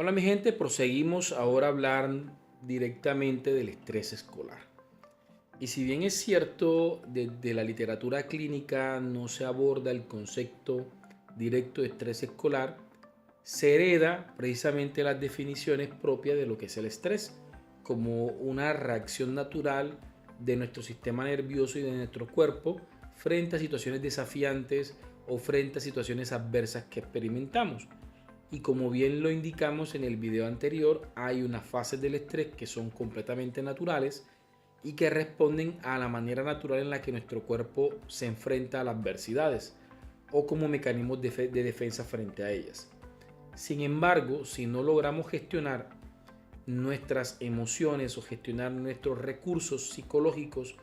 Hola mi gente, proseguimos ahora a hablar directamente del estrés escolar. Y si bien es cierto, desde la literatura clínica no se aborda el concepto directo de estrés escolar, se hereda precisamente las definiciones propias de lo que es el estrés, como una reacción natural de nuestro sistema nervioso y de nuestro cuerpo frente a situaciones desafiantes o frente a situaciones adversas que experimentamos. Y como bien lo indicamos en el video anterior, hay unas fases del estrés que son completamente naturales y que responden a la manera natural en la que nuestro cuerpo se enfrenta a las adversidades o como mecanismos de defensa frente a ellas. Sin embargo, si no logramos gestionar nuestras emociones o gestionar nuestros recursos psicológicos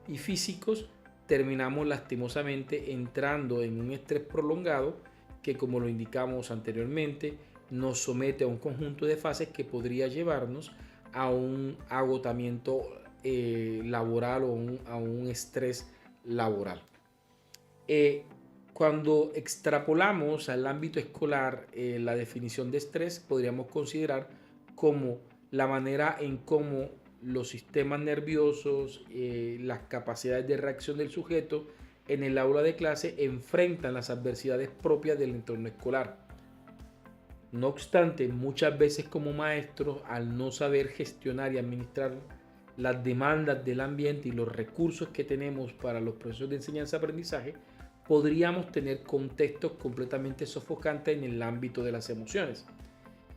y físicos, terminamos lastimosamente entrando en un estrés prolongado que, como lo indicamos anteriormente, nos somete a un conjunto de fases que podría llevarnos a un agotamiento laboral o a un estrés laboral. Cuando extrapolamos al ámbito escolar la definición de estrés, podríamos considerar como la manera en cómo los sistemas nerviosos, las capacidades de reacción del sujeto en el aula de clase enfrentan las adversidades propias del entorno escolar. No obstante, muchas veces como maestros, al no saber gestionar y administrar las demandas del ambiente y los recursos que tenemos para los procesos de enseñanza-aprendizaje, podríamos tener contextos completamente sofocantes en el ámbito de las emociones.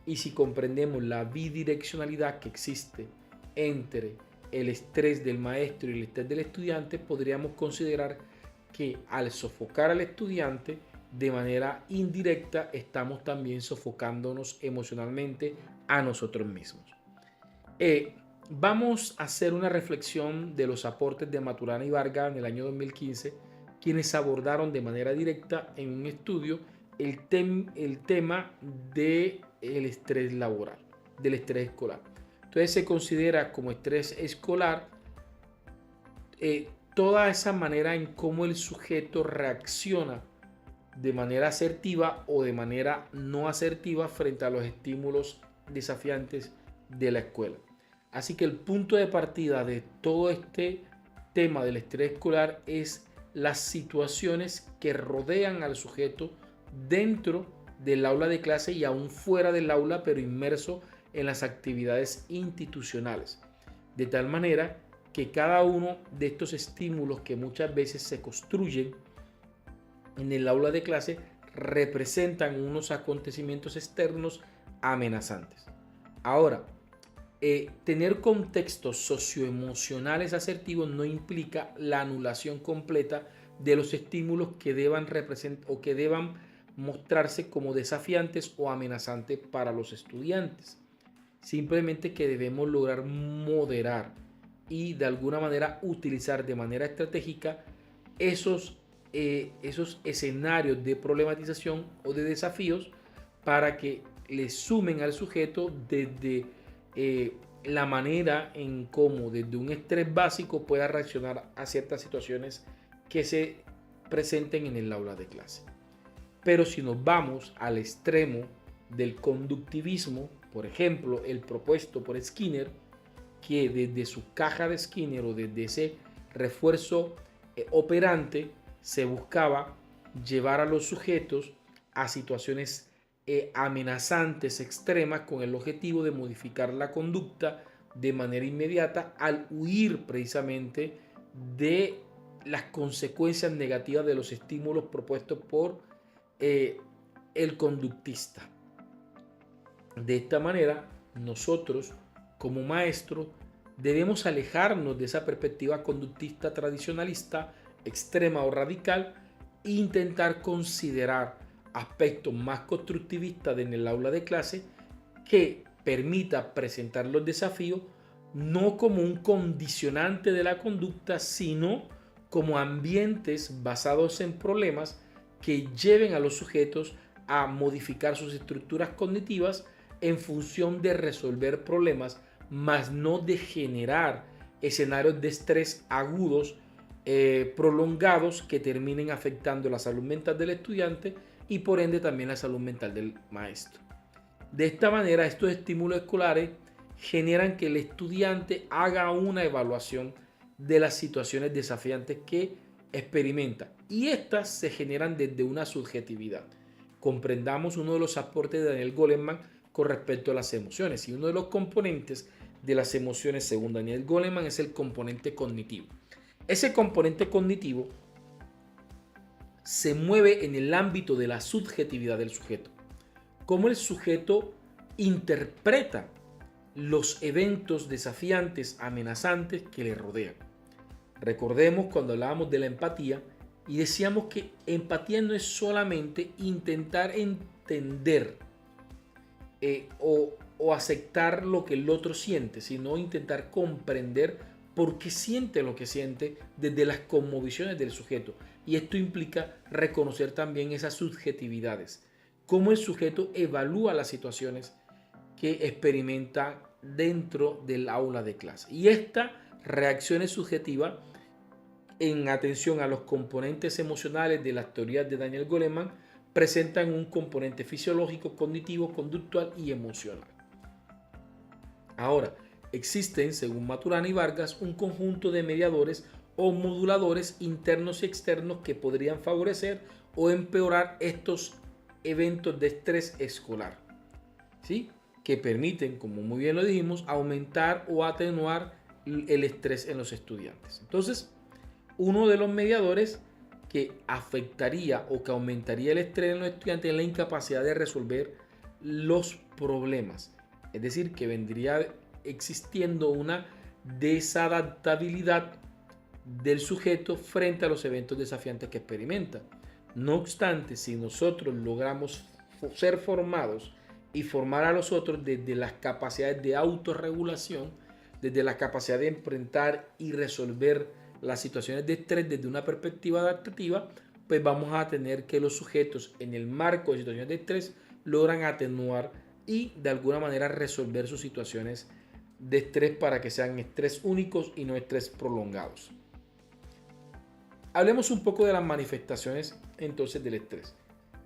Y si comprendemos la bidireccionalidad que existe entre el estrés del maestro y el estrés del estudiante, podríamos considerar que al sofocar al estudiante de manera indirecta estamos también sofocándonos emocionalmente a nosotros mismos. Vamos a hacer una reflexión de los aportes de Maturana y Vargas en el año 2015, quienes abordaron de manera directa en un estudio el tema del estrés laboral, del estrés escolar. Entonces se considera como estrés escolar toda esa manera en cómo el sujeto reacciona de manera asertiva o de manera no asertiva frente a los estímulos desafiantes de la escuela. Así que el punto de partida de todo este tema del estrés escolar es las situaciones que rodean al sujeto dentro del aula de clase y aún fuera del aula, pero inmerso en las actividades institucionales. De tal manera que cada uno de estos estímulos que muchas veces se construyen en el aula de clase representan unos acontecimientos externos amenazantes. Ahora, tener contextos socioemocionales asertivos no implica la anulación completa de los estímulos que deban representar o que deban mostrarse como desafiantes o amenazantes para los estudiantes. Simplemente que debemos lograr moderar y de alguna manera utilizar de manera estratégica esos escenarios de problematización o de desafíos para que le sumen al sujeto desde la manera en cómo desde un estrés básico pueda reaccionar a ciertas situaciones que se presenten en el aula de clase. Pero si nos vamos al extremo del conductivismo, por ejemplo, el propuesto por Skinner, que desde su caja de Skinner o desde ese refuerzo operante se buscaba llevar a los sujetos a situaciones amenazantes extremas con el objetivo de modificar la conducta de manera inmediata al huir precisamente de las consecuencias negativas de los estímulos propuestos por el conductista. De esta manera, nosotros como maestros debemos alejarnos de esa perspectiva conductista tradicionalista, extrema o radical e intentar considerar aspectos más constructivistas en el aula de clase que permita presentar los desafíos no como un condicionante de la conducta, sino como ambientes basados en problemas que lleven a los sujetos a modificar sus estructuras cognitivas en función de resolver problemas, más no de generar escenarios de estrés agudos prolongados que terminen afectando la salud mental del estudiante y por ende también la salud mental del maestro. De esta manera, estos estímulos escolares generan que el estudiante haga una evaluación de las situaciones desafiantes que experimenta, y estas se generan desde una subjetividad. Comprendamos uno de los aportes de Daniel Goleman con respecto a las emociones, y uno de los componentes de las emociones según Daniel Goleman es el componente cognitivo. Ese componente cognitivo se mueve en el ámbito de la subjetividad del sujeto. Cómo el sujeto interpreta los eventos desafiantes, amenazantes que le rodean. Recordemos cuando hablábamos de la empatía y decíamos que empatía no es solamente intentar entender o aceptar lo que el otro siente, sino intentar comprender por qué siente lo que siente desde las cosmovisiones del sujeto. Y esto implica reconocer también esas subjetividades, cómo el sujeto evalúa las situaciones que experimenta dentro del aula de clase. Y esta reacción es subjetiva en atención a los componentes emocionales de las teorías de Daniel Goleman, presentan un componente fisiológico, cognitivo, conductual y emocional. Ahora, existen, según Maturana y Vargas, un conjunto de mediadores o moduladores internos y externos que podrían favorecer o empeorar estos eventos de estrés escolar, ¿sí? Que permiten, como muy bien lo dijimos, aumentar o atenuar el estrés en los estudiantes. Entonces, uno de los mediadores que afectaría o que aumentaría el estrés en los estudiantes es la incapacidad de resolver los problemas. Es decir, que vendría existiendo una desadaptabilidad del sujeto frente a los eventos desafiantes que experimenta. No obstante, si nosotros logramos ser formados y formar a los otros desde las capacidades de autorregulación, desde la capacidad de enfrentar y resolver las situaciones de estrés desde una perspectiva adaptativa, pues vamos a tener que los sujetos en el marco de situaciones de estrés logran atenuar y de alguna manera resolver sus situaciones de estrés para que sean estrés únicos y no estrés prolongados. Hablemos un poco de las manifestaciones entonces del estrés.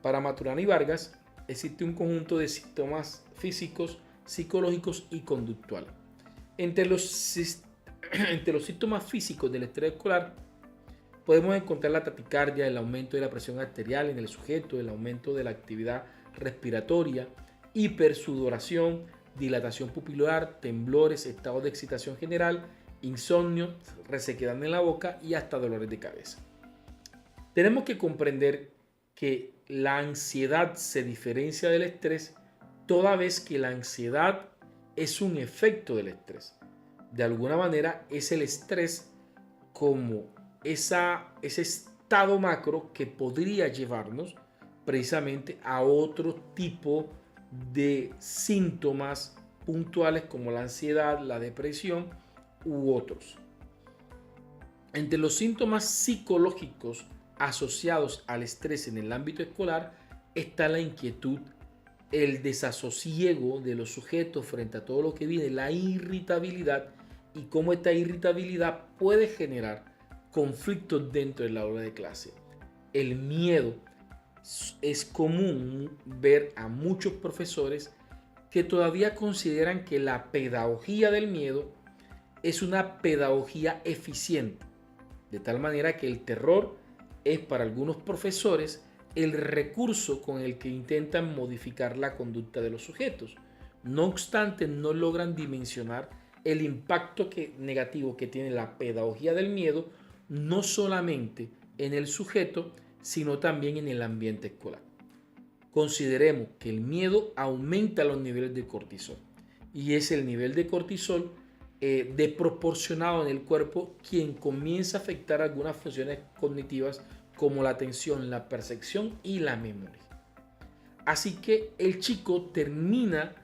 Para Maturana y Vargas existe un conjunto de síntomas físicos, psicológicos y conductuales. Entre los síntomas físicos del estrés escolar podemos encontrar la taquicardia, el aumento de la presión arterial en el sujeto, el aumento de la actividad respiratoria, hipersudoración, dilatación pupilar, temblores, estados de excitación general, insomnio, resequedad en la boca y hasta dolores de cabeza. Tenemos que comprender que la ansiedad se diferencia del estrés toda vez que la ansiedad es un efecto del estrés. De alguna manera es el estrés como ese estado macro que podría llevarnos precisamente a otro tipo de síntomas puntuales como la ansiedad, la depresión u otros. Entre los síntomas psicológicos asociados al estrés en el ámbito escolar está la inquietud, el desasosiego de los sujetos frente a todo lo que viene, la irritabilidad y cómo esta irritabilidad puede generar conflictos dentro del aula de clase. El miedo. Es común ver a muchos profesores que todavía consideran que la pedagogía del miedo es una pedagogía eficiente, de tal manera que el terror es para algunos profesores el recurso con el que intentan modificar la conducta de los sujetos. No obstante, no logran dimensionar el impacto negativo que tiene la pedagogía del miedo, no solamente en el sujeto, sino también en el ambiente escolar. Consideremos que el miedo aumenta los niveles de cortisol y es el nivel de cortisol desproporcionado en el cuerpo quien comienza a afectar algunas funciones cognitivas como la atención, la percepción y la memoria. Así que el chico termina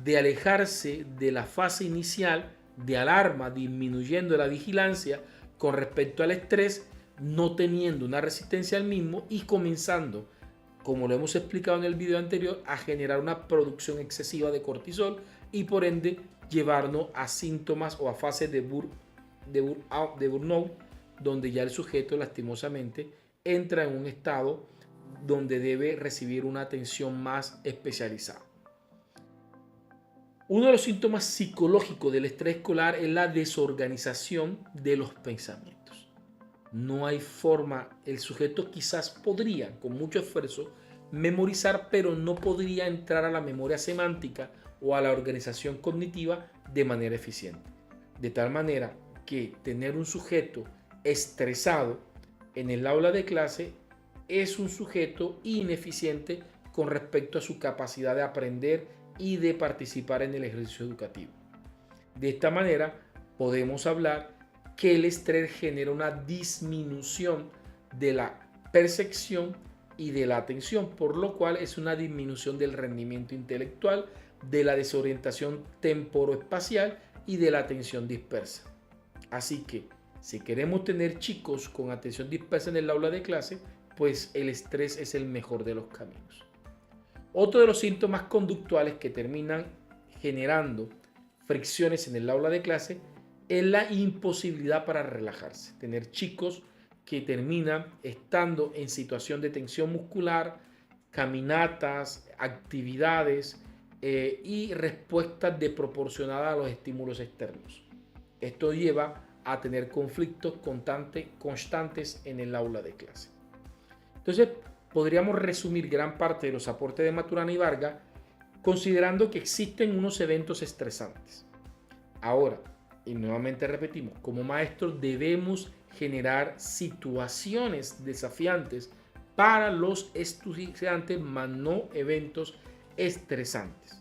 de alejarse de la fase inicial de alarma, disminuyendo la vigilancia con respecto al estrés, no teniendo una resistencia al mismo y comenzando, como lo hemos explicado en el video anterior, a generar una producción excesiva de cortisol y por ende llevarnos a síntomas o a fases de burnout, donde ya el sujeto lastimosamente entra en un estado donde debe recibir una atención más especializada. Uno de los síntomas psicológicos del estrés escolar es la desorganización de los pensamientos. No hay forma, el sujeto quizás podría, con mucho esfuerzo, memorizar, pero no podría entrar a la memoria semántica o a la organización cognitiva de manera eficiente. De tal manera que tener un sujeto estresado en el aula de clase es un sujeto ineficiente con respecto a su capacidad de aprender y de participar en el ejercicio educativo. De esta manera podemos hablar que el estrés genera una disminución de la percepción y de la atención, por lo cual es una disminución del rendimiento intelectual, de la desorientación temporoespacial y de la atención dispersa. Así que si queremos tener chicos con atención dispersa en el aula de clase, pues el estrés es el mejor de los caminos. Otro de los síntomas conductuales que terminan generando fricciones en el aula de clase es la imposibilidad para relajarse. Tener chicos que terminan estando en situación de tensión muscular, caminatas, actividades y respuestas desproporcionadas a los estímulos externos. Esto lleva a tener conflictos constantes en el aula de clase. Entonces, podríamos resumir gran parte de los aportes de Maturana y Vargas considerando que existen unos eventos estresantes. Ahora, y nuevamente repetimos, como maestros debemos generar situaciones desafiantes para los estudiantes, más no eventos estresantes.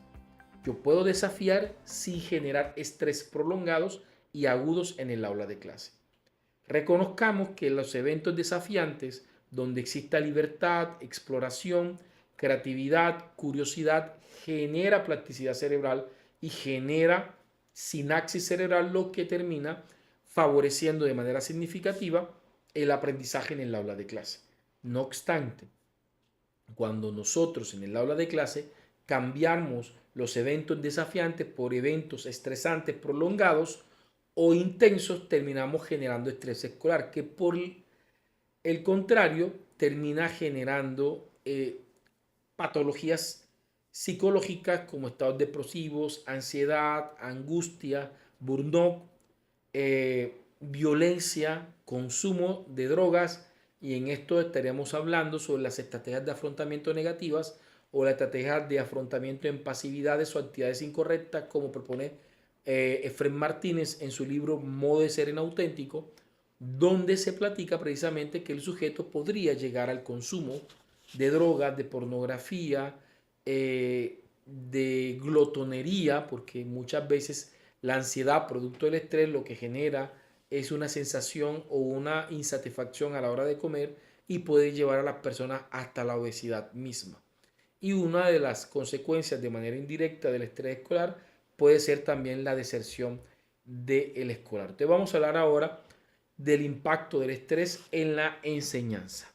Yo puedo desafiar sin generar estrés prolongados y agudos en el aula de clase. Reconozcamos que los eventos desafiantes, donde exista libertad, exploración, creatividad, curiosidad, genera plasticidad cerebral y genera sinapsis cerebral, lo que termina favoreciendo de manera significativa el aprendizaje en el aula de clase. No obstante, cuando nosotros en el aula de clase cambiamos los eventos desafiantes por eventos estresantes prolongados o intensos, terminamos generando estrés escolar, que por el contrario termina generando patologías psicológicas como estados depresivos, ansiedad, angustia, burnout, violencia, consumo de drogas, y en esto estaríamos hablando sobre las estrategias de afrontamiento negativas o las estrategias de afrontamiento en pasividades o actividades incorrectas, como propone Efrén Martínez en su libro Modo de Ser en Auténtico, donde se platica precisamente que el sujeto podría llegar al consumo de drogas, de pornografía, de glotonería, porque muchas veces la ansiedad producto del estrés lo que genera es una sensación o una insatisfacción a la hora de comer y puede llevar a las personas hasta la obesidad misma. Y una de las consecuencias de manera indirecta del estrés escolar puede ser también la deserción del escolar. Entonces vamos a hablar ahora del impacto del estrés en la enseñanza.